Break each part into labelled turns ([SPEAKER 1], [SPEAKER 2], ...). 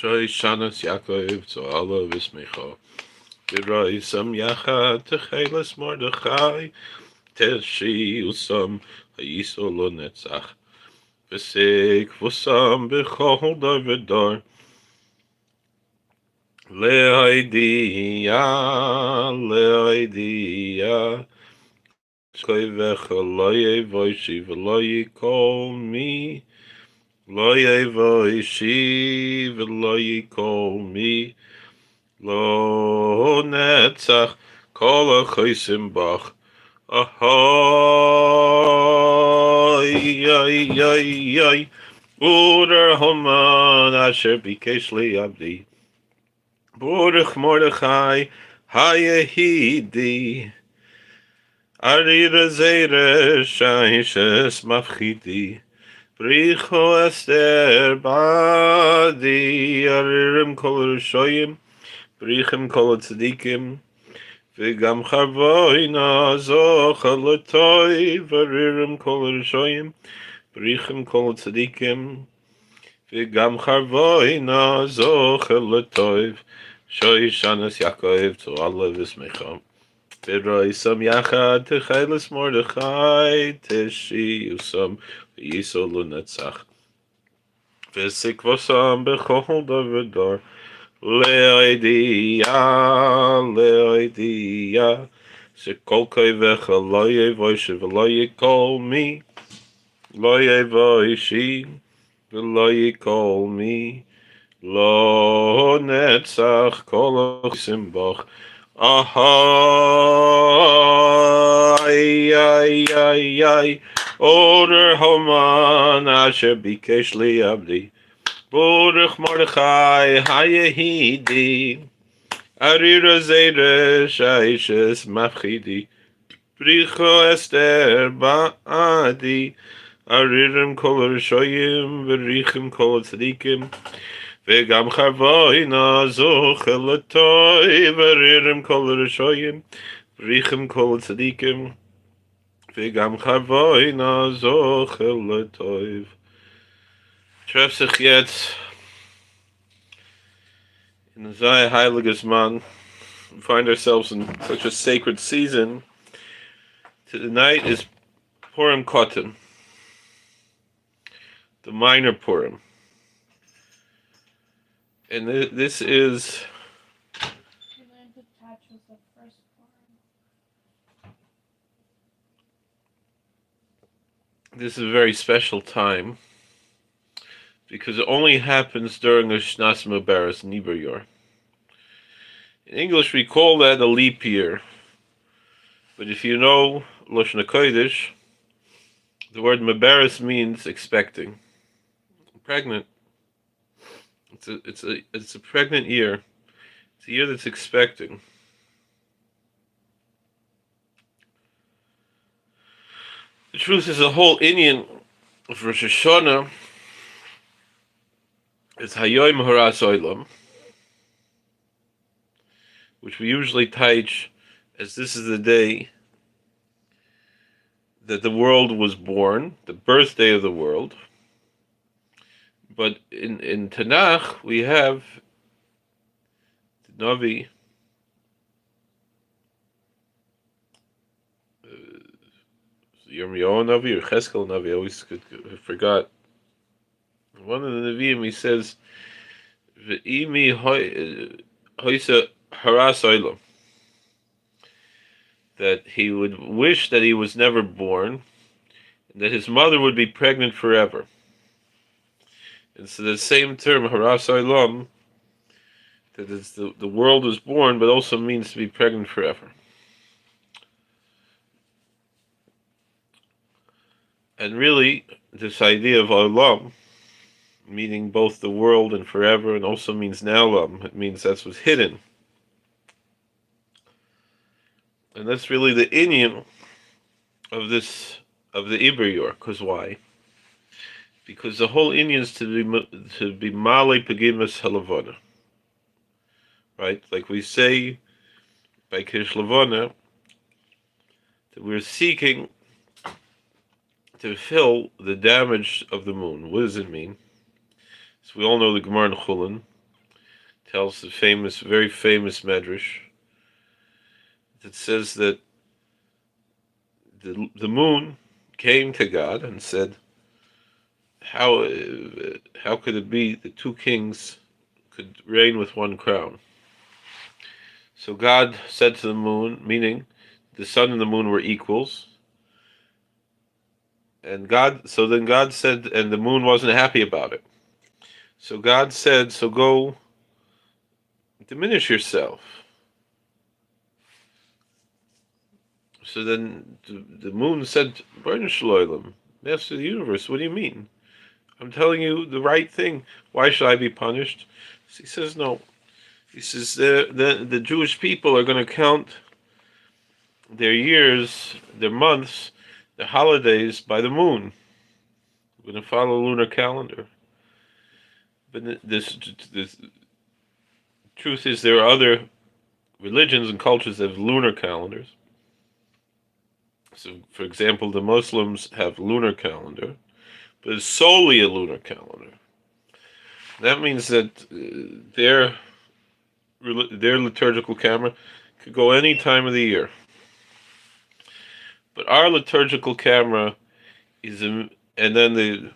[SPEAKER 1] Shoy Shanas Yaakov to Allah Vismecha. Virai Sam Yachad Techeles Mordechai Tish Usam Hayisol Netzach Vesik Vusam Bechol Davidar Leidiyah Koivecha Loye Voishi Veloye Kol Me Loye Voishi Veloye Kol Me Lo netzach kol choisim bach. Ahoy, ay, ay, ay. Uder Haman asher bikesh li abdi. Baruch Mordechai hayehidi. Arira zeire shaishes mafchidi. Bricho ester badi. Aririm kol rishoyim. Brichem kol tzadikim, v'gam charvoina zocha l'toy, v'ririm kol rishoyim, brichem kol tzadikim, v'gam charvoina zocha l'toy, shoy shanas Yaakov to Allah v'smecha. V'roi sam yachad techeles Mordechai, Tish usam v'yisol l'netzach, v'sik v'sam b'chol davidar, Leidiyah, Shekol Koivecha Loye Voishi Veloye Kol Me, Loye Voishi Veloye Kol Me, Lo Netzach Kol Simbach, Ay, ay, ay, ay, Oder Haman Asher Bikesh Li Abdi, Baruch Mordechai hayehidi. Arira zeire shaishes mafchidi. Bricho ester ba'adi. Aririm kol rishoyim v'richim kol tzadikim. V'gam charvoina zochel l'toy. V'aririm kol rishoyim v'richim kol tzadikim. V'gam charvoina zochel l'toy. Tref sich jetzt in the Zay Heiliges Man. We find ourselves in such a sacred season. Tonight is Purim Katan, the minor Purim. And this is a very special time, because it only happens during a Shnas Mubaras Niber Yor. In English, we call that a leap year. But if you know Lashon HaKodesh, the word Mubaras means expecting, pregnant. It's a pregnant year. It's a year that's expecting. The truth is, the whole Indian of Rosh Hashanah is Hayoim Haras Olam, which we usually teach as this is the day that the world was born, the birthday of the world. But in Tanakh we have the Navi, Yirmiyahu Navi or Cheskel Navi. I always forgot. One of the Nevi'im, he says, "V'imi hoisa haras olam," that he would wish that he was never born, and that his mother would be pregnant forever. And so the same term, haras olam, that is the world was born, but also means to be pregnant forever. And really, this idea of olam, meaning both the world and forever, and also means na'olam. It means that's what's hidden. And that's really the inyan of the Iber Yor. Because why? Because the whole inyan is to be male pegimas halavona. Right? Like we say by Kish Lavona, that we're seeking to fill the damage of the moon. What does it mean? So we all know the Gemara in Chulin, tells the very famous medrash that says that the moon came to God and said, how could it be that two kings could reign with one crown? So God said to the moon, meaning the sun and the moon were equals, and then God said, and the moon wasn't happy about it. So God said, so go diminish yourself. So then the moon said, Baruch Shloim, Master of the universe, what do you mean? I'm telling you the right thing. Why should I be punished? So he says, no. He says, the Jewish people are going to count their years, their months, their holidays by the moon. We're going to follow a lunar calendar. But this truth is, there are other religions and cultures that have lunar calendars. So, for example, the Muslims have lunar calendar, but it's solely a lunar calendar. That means that their liturgical calendar could go any time of the year. But our liturgical calendar is, and then the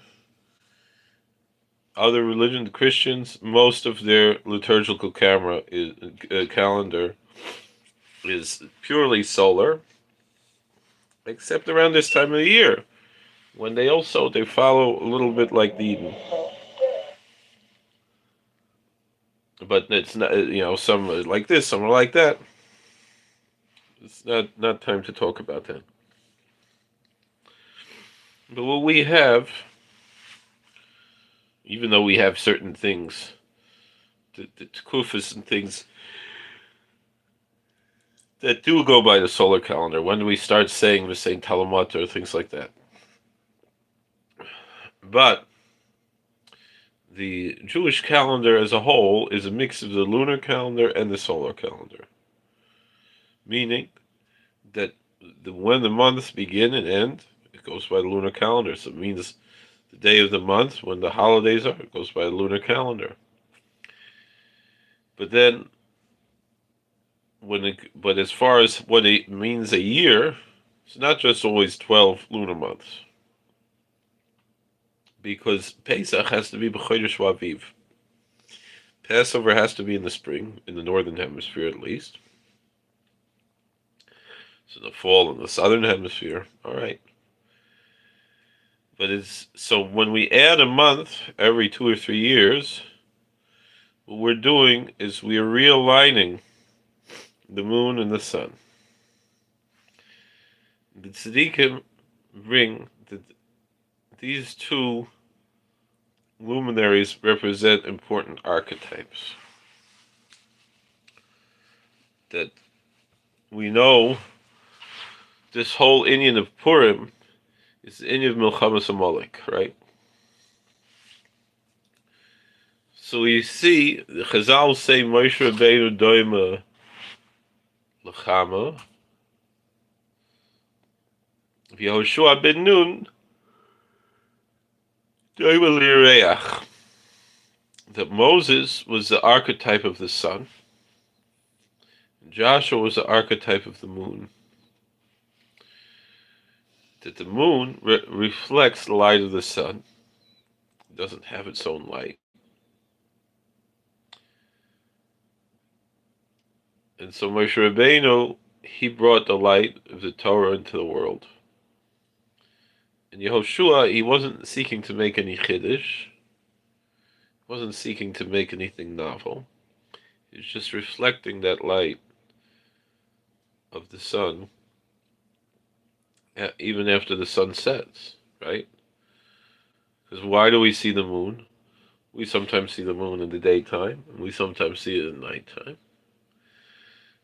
[SPEAKER 1] other religion, the Christians, most of their liturgical calendar is purely solar, except around this time of the year, when they follow a little bit like the Eden. But it's not, some are like this, some are like that. It's not time to talk about that. But what we have, even though we have certain things, the kufas and things that do go by the solar calendar, when do we start saying the same Talamat or things like that? But the Jewish calendar as a whole is a mix of the lunar calendar and the solar calendar. Meaning that when the months begin and end, it goes by the lunar calendar. So it means the day of the month, when the holidays are, it goes by the lunar calendar. But then, but as far as what it means a year, it's not just always 12 lunar months. Because Pesach has to be b'chodesh Aviv. Passover has to be in the spring, in the northern hemisphere at least. So the fall in the southern hemisphere, all right. But so when we add a month every 2 or 3 years, what we're doing is we are realigning the moon and the sun. The tzaddikim bring that these two luminaries represent important archetypes. That we know this whole Indian of Purim is the Indian of Milchamas Amalek, right? So we see the Chazal say Moshe Rabbeinu doima l'chama, v'Yehoshua ben Nun doima l'yireach. That Moses was the archetype of the sun, and Joshua was the archetype of the moon. That the moon reflects the light of the sun. It doesn't have its own light. And so Moshe Rabbeinu, he brought the light of the Torah into the world. And Yehoshua, he wasn't seeking to make any chiddush. Wasn't seeking to make anything novel. He was just reflecting that light of the sun, even after the sun sets, right? Because why do we see the moon? We sometimes see the moon in the daytime, and we sometimes see it in the nighttime.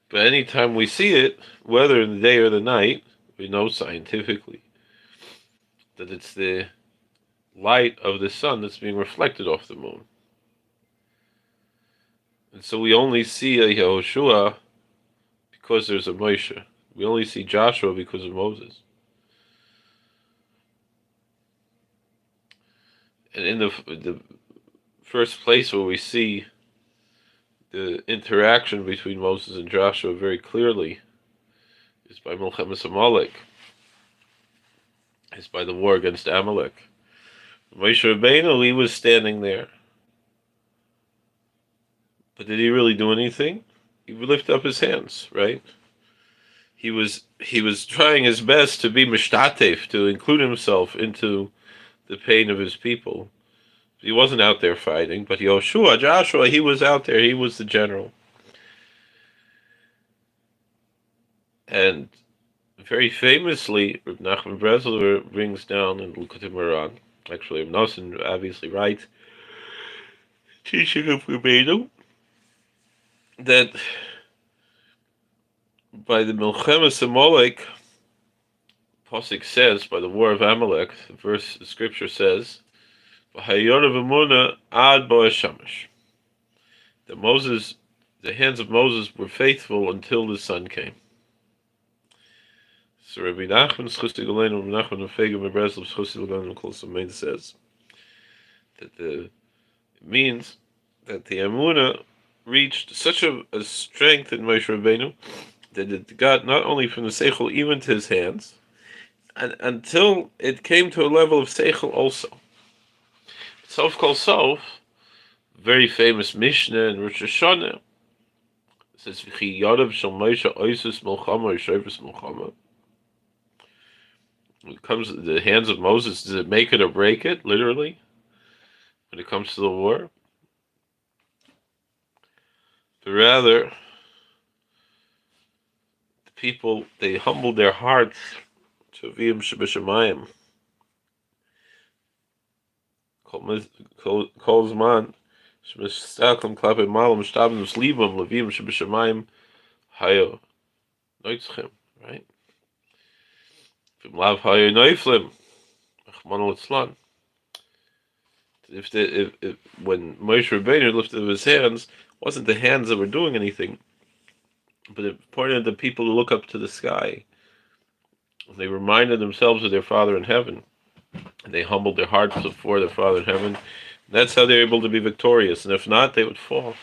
[SPEAKER 1] But anytime we see it, whether in the day or the night, we know scientifically that it's the light of the sun that's being reflected off the moon. And so we only see a Yehoshua because there's a Moshe. We only see Joshua because of Moses. And in the first place where we see the interaction between Moses and Joshua very clearly is by Milchemes Amalek, is by the war against Amalek. Moshe Rabbeinu, he was standing there, but did he really do anything? He would lift up his hands, right? He was trying his best to be mishtatef, to include himself into the pain of his people. He wasn't out there fighting, but Joshua, he was out there. He was the general. And very famously, Reb Nachman Bresler brings down in Likutei Moharan, actually Reb Nosson obviously right, teaching of Rabbeinu, that by the Milchemes Amalek, Pasuk says, by the war of Amalek, the scripture says, V'hayorav Emunah ad bo'es shamash. That the hands of Moses were faithful until the sun came. So Rabbi Nachman Schusti Galenu, Rabbi Nachman Fegel Mebreslev Schusti Galenu Kol Samein says that it means that the Emunah reached such a strength in Moshe Rabbeinu that it got not only from the Seichel even to his hands, and until it came to a level of Seichel also. Sof Kol Sof, very famous Mishnah in Rosh Hashanah, says V'chi Yodav Shel Moshe Oisus Milchama Yishovus Milchama. When it comes to the hands of Moses, does it make it or break it, literally, when it comes to the war? But rather, the people, they humbled their hearts to Avim Shebeshamayim. Kol Zman Shemistakim Klape Malam Shtabim Slibam Levim Shebeshamayim Hayo Noitzchem, right? Lav Hayo Noiflim Achman Litzlan. If when Moshe Rabbeinu lifted up his hands, it wasn't the hands that were doing anything, but it pointed the people to look up to the sky. They reminded themselves of their Father in heaven, and they humbled their hearts before their Father in heaven. That's how they're able to be victorious, and if not, they would fall.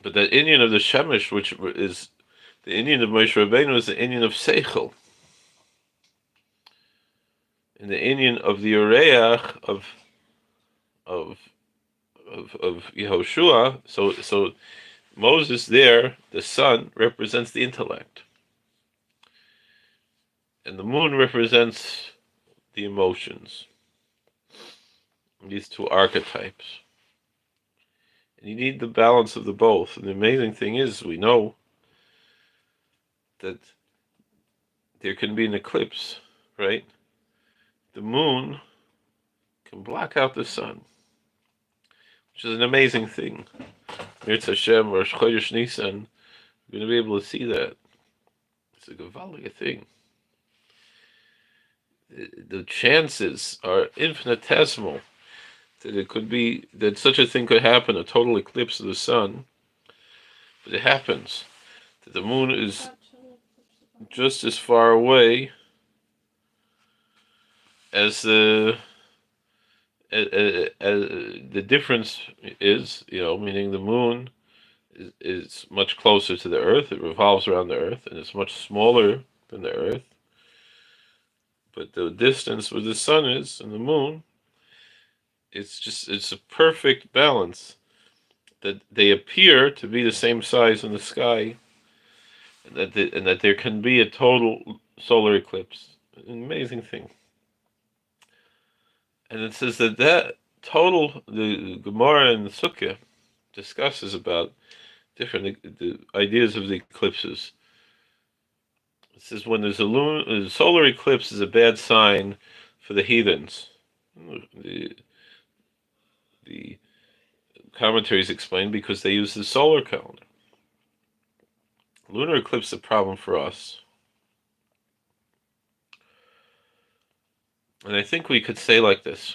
[SPEAKER 1] But that Indian of the Shemesh, which is the Indian of Moshe Rabbeinu, is the Indian of Seichel, and the Indian of the Ureach of Yehoshua. So Moses there, the sun, represents the intellect, and the moon represents the emotions. These two archetypes. And you need the balance of the both. And the amazing thing is, we know that there can be an eclipse, right? The moon can block out the sun, which is an amazing thing. Mirz Hashem or Chodesh Nisan, you're going to be able to see that. It's a gewaldige thing. The chances are infinitesimal that such a thing could happen, a total eclipse of the sun. But it happens. That the moon is just as far away as the difference is, meaning the moon is much closer to the earth. It revolves around the earth, and it's much smaller than the earth. But the distance where the sun is and the moon, it's a perfect balance, that they appear to be the same size in the sky, and that there can be a total solar eclipse. An amazing thing. And it says that total, the Gemara and the Sukkah discusses about the ideas of the eclipses. It says when there's a solar eclipse is a bad sign for the heathens. The commentaries explain because they use the solar calendar. Lunar eclipse is a problem for us. And I think we could say like this.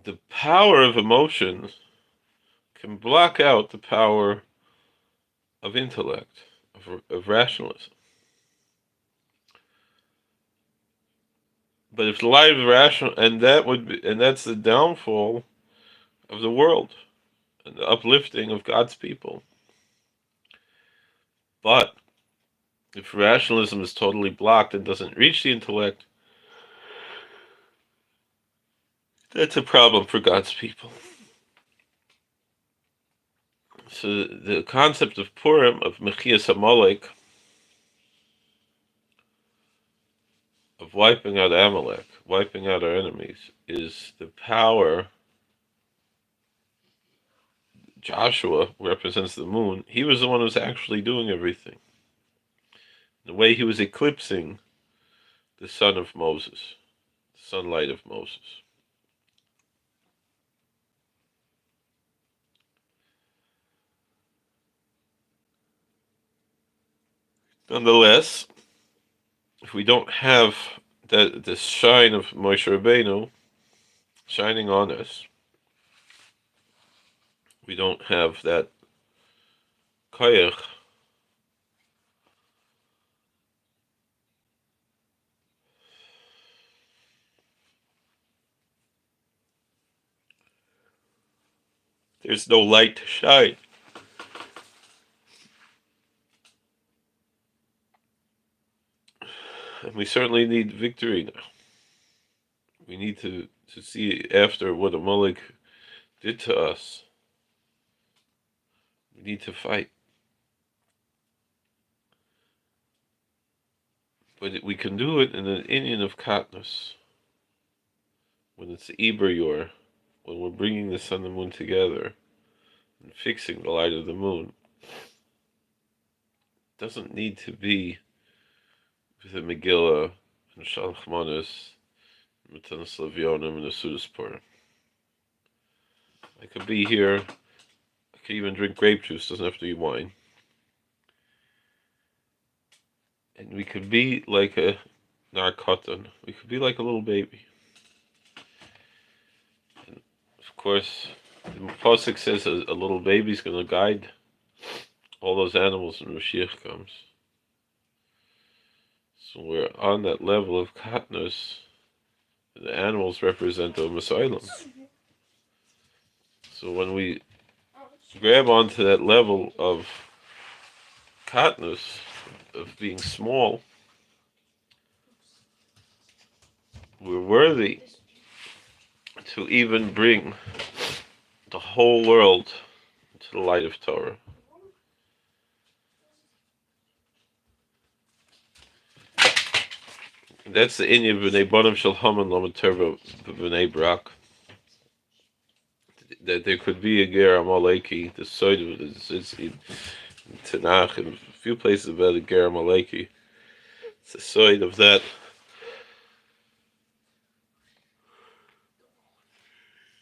[SPEAKER 1] The power of emotion can block out the power of intellect, of rationalism. But if the light is rational, and that's the downfall of the world and the uplifting of God's people. But if rationalism is totally blocked and doesn't reach the intellect, that's a problem for God's people. So the concept of Purim, of Mechias Amalek, of wiping out Amalek, wiping out our enemies, is the power. Joshua represents the moon. He was the one who was actually doing everything. The way he was eclipsing the son of Moses, the sunlight of Moses. Nonetheless, if we don't have the shine of Moshe Rabbeinu shining on us, we don't have that koyach, there's no light to shine. And we certainly need victory now. We need to see after what Amalek did to us. We need to fight. But we can do it in an inyan of katnus. When it's Iber Yor, when we're bringing the sun and moon together and fixing the light of the moon. It doesn't need to be with a Megillah and Shalach Manos, Matanas Levionim, and a Sudas Purim. I could be here, I could even drink grape juice, doesn't have to be wine. And we could be like a Katan, we could be like a little baby. And of course, the Pasuk says a little baby's going to guide all those animals when Mashiach comes. So we're on that level of katnus. The animals represent the Messiah. So when we grab onto that level of katnus, of being small, we're worthy to even bring the whole world to the light of Torah. And that's the inyan of B'nei Bonim Shel Haman Lo Materva B'nei Brak. That there could be a Ger Amaleki, the side of it is in Tanakh, and a few places about a Ger Amaleki. It's the side of that.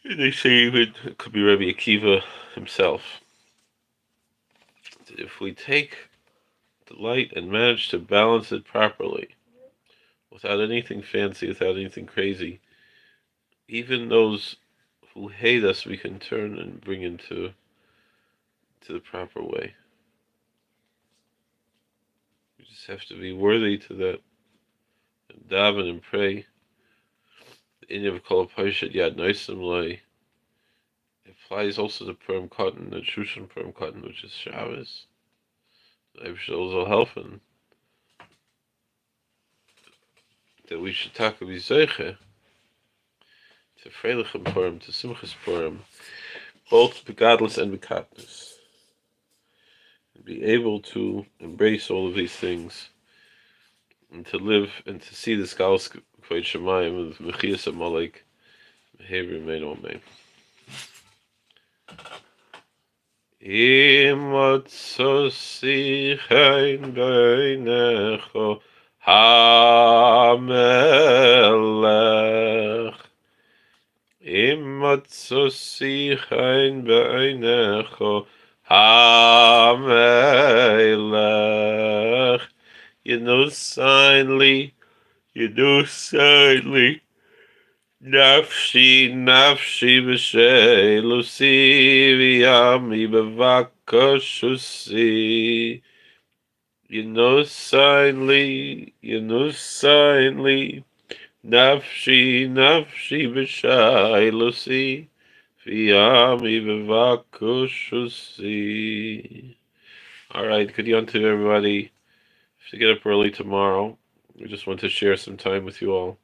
[SPEAKER 1] And they say even it could be Rabbi Akiva himself. If we take the light and manage to balance it properly, without anything fancy, without anything crazy, even those who hate us, we can turn and bring into the proper way. We just have to be worthy to that, and daven and pray. The inyan of Kol Parshat Yad Noisim Loi applies also to Purim Katan, the Shushan Purim Katan, which is Shabbos. I should also help him that we should talk about Zeiche to Freilichem Purim, to Simchas Purim, both begadlus and bekatnus, and be able to embrace all of these things, and to live and to see the Skalas Kvod Shemayim of Mechias Amalek, Mehever Mein Omein. Imotzosi Chain Beinecho HaMelech Imotzosi Chain Beinecho HaMelech Yenusainli Nafshi, nafshi b'sheilusi v'yami b'vakoshusi. Yenusainli Nafshi, nafshi b'shailusi, v'yami b'vakushusi. All right, good yon to everybody. Have to get up early tomorrow. We just want to share some time with you all.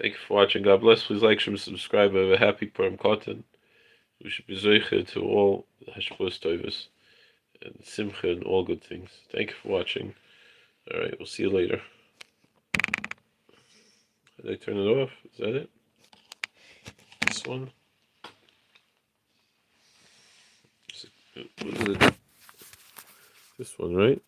[SPEAKER 1] Thank you for watching. God bless. Please like, share, and subscribe. Have a happy Purim Katan. We should be zeicher to all hashpos tovus and simcha and all good things. Thank you for watching. All right, we'll see you later. Did I turn it off? Is that it? This one? What is it? This one, right?